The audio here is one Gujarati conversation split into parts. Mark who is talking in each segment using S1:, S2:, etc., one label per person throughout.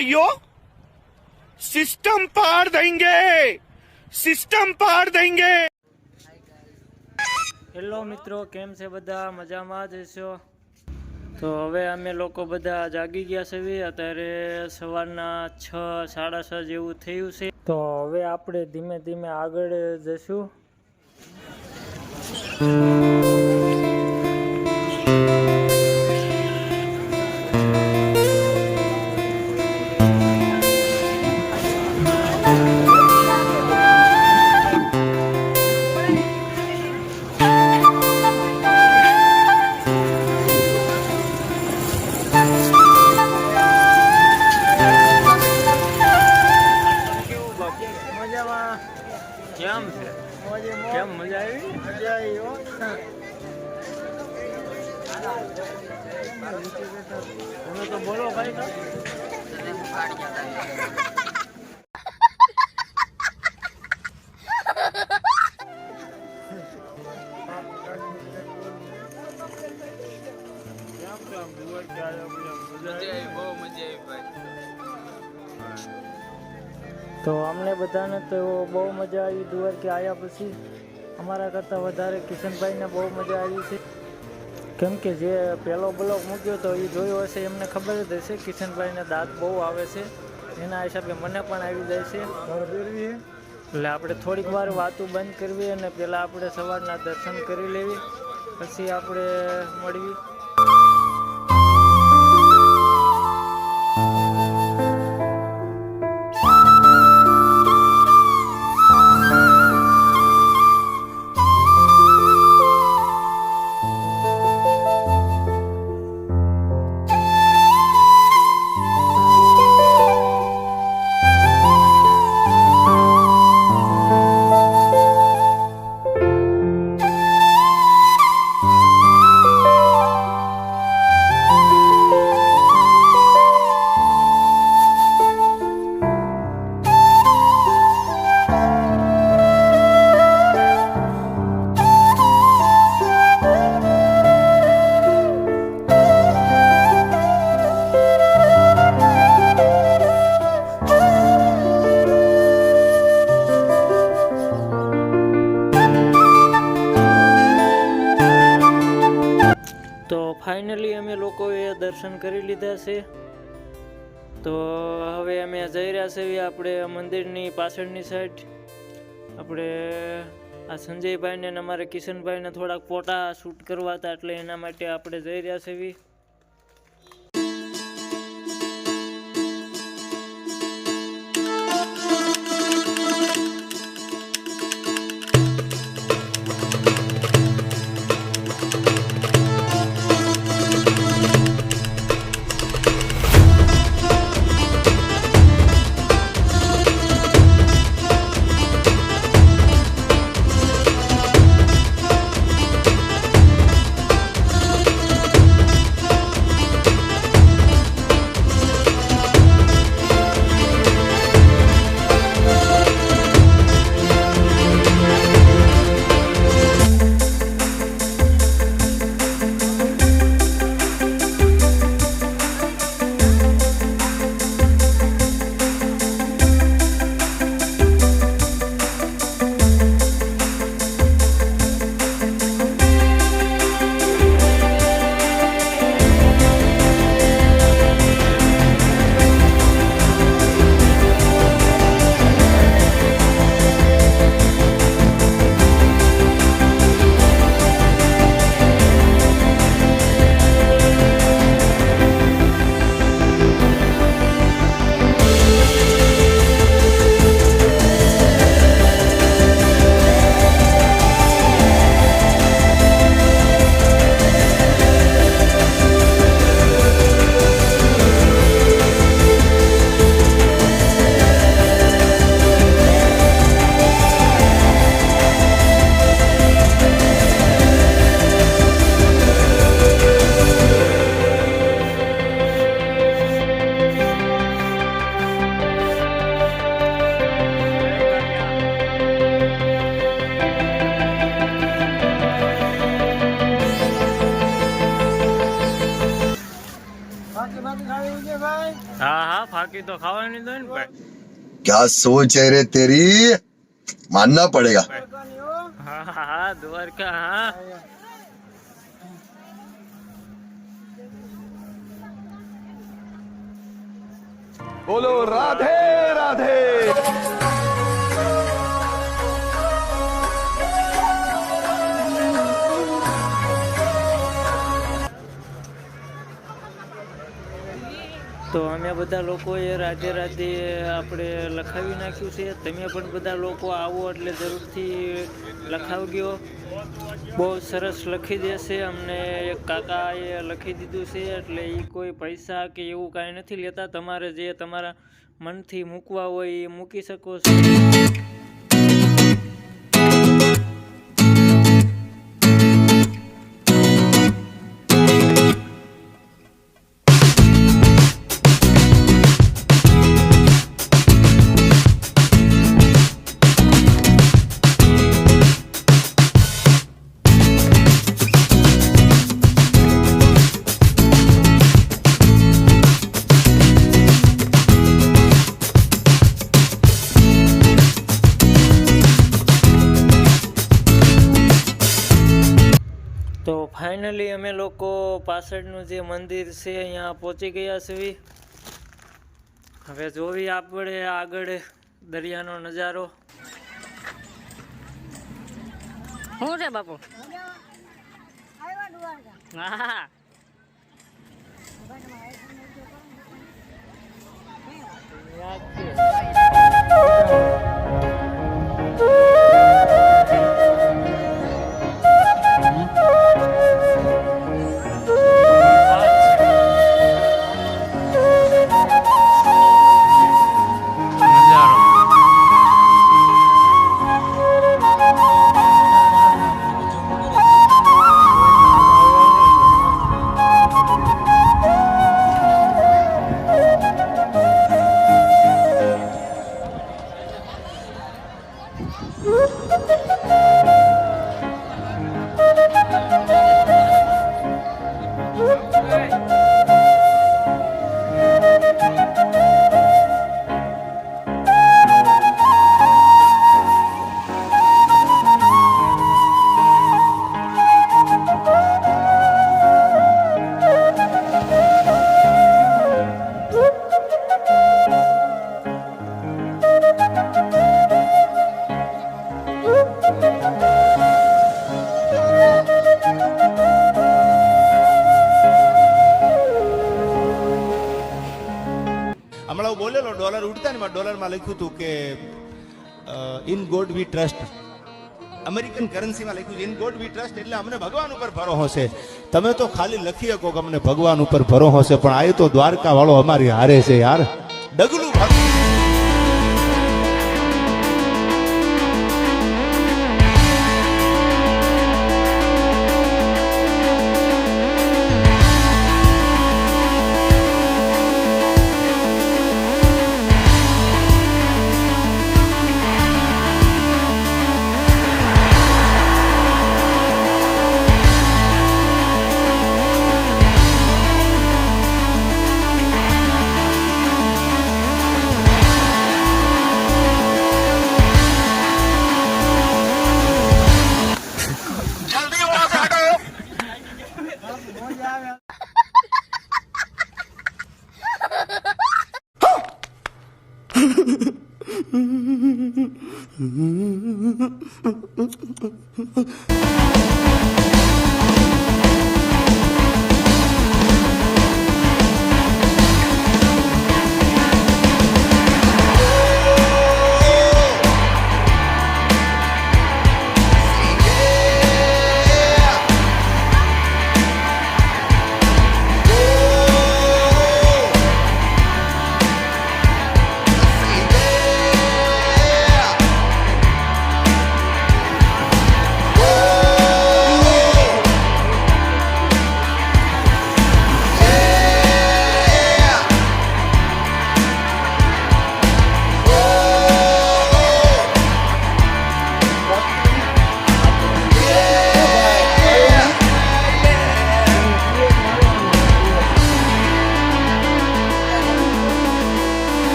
S1: भाइयों, सिस्टम पार देंगे, सिस्टम पार देंगे।
S2: હેલો મિત્રો, કેમ છે બધા? મજામાં જ હશો? તો હવે અમે લોકો બધા જાગી ગયા છે. અત્યારે સવારના 6:30 જેવું થયું છે. તો હવે આપણે ધીમે ધીમે આગળ જશું. કેમ છે? કેમ મજા આવી? મજા આવી હો. તમે તો બોલો ભાઈ. તો અમને બધાને તો બહુ મજા આવી. દ્વારકા આવ્યા પછી અમારા કરતાં વધારે કિશનભાઈને બહુ મજા આવી છે. કેમ કે જે પહેલો બ્લોક મૂક્યો તો એ જોયો હશે, એમને ખબર જ હશે કિશનભાઈને દાંત બહુ આવે છે. એના હિસાબે મને પણ આવી જાય છે. એટલે આપણે થોડીક વાર વાતું બંધ કરવી અને પહેલાં આપણે સવારના દર્શન કરી લેવી, પછી આપણે મળવી. ફાઇનલી અમે લોકોએ દર્શન કરી લીધા છે. તો હવે અમે જઈ રહ્યા છીએ આપણે મંદિરની પાછળની સાઈડ. આપણે આ સંજયભાઈને અને અમારે કિશનભાઈને થોડાક ફોટા શૂટ કરવા હતા, એટલે એના માટે આપણે જઈ રહ્યા છીએ. એટલી તો ખાવાની તો ને ભાઈ.
S3: क्या सोच है रे तेरी, मानना पड़ेगा.
S2: હા હા હા દ્વારકા હા.
S1: बोलो राधे राधे.
S2: તો અમે બધા લોકોએ રાધે રાધે આપણે લખાવી નાખ્યું છે. તમે પણ બધા લોકો આવો એટલે જરૂરથી લખાવજો. બહુ સરસ લખી દેશે. અમને એક કાકાએ લખી દીધું છે એટલે એ કોઈ પૈસા કે એવું કાંઈ નથી લેતા. તમારે જે તમારા મનથી મૂકવા હોય એ મૂકી શકો છો. તો ફાઇનલી અમે લોકો પાછળનું જે મંદિર છે અહીંયા પહોંચી ગયા છીએ. હવે જોવી આપણે આગળ દરિયાનો નજારો. શું છે બાપુ? હા
S4: હમણાં બોલેલો ડોલર ઉડતા ને ડોલરમાં લખ્યું હતું કે in God we trust. American કરન્સીમાં લખ્યું છે ઇન ગોડ વી ટ્રસ્ટ, એટલે અમને ભગવાન ઉપર ભરોસો છે. તમે તો ખાલી લખી શકો કે અમને ભગવાન ઉપર ભરોસો છે, પણ આ તો દ્વારકા વાળો અમારી હારે છે યાર. ડગલું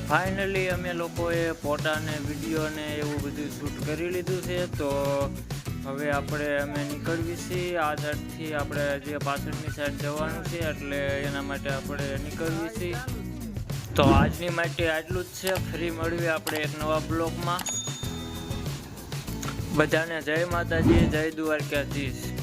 S2: ફાઇનલી અમે લોકોએ ફોટા ને વિડીયો ને એવું બધું શૂટ કરી લીધું છે. તો હવે અમે નીકળવી છીએ. આ સાઈડથી આપણે જે પાછળની સાઈડ જવાનું છે એટલે એના માટે આપણે નીકળવી છીએ. તો આજની માટે આટલું જ છે. ફરી મળીએ આપણે એક નવા બ્લોગમાં. બધાને જય માતાજી, જય દ્વારકાધીશ.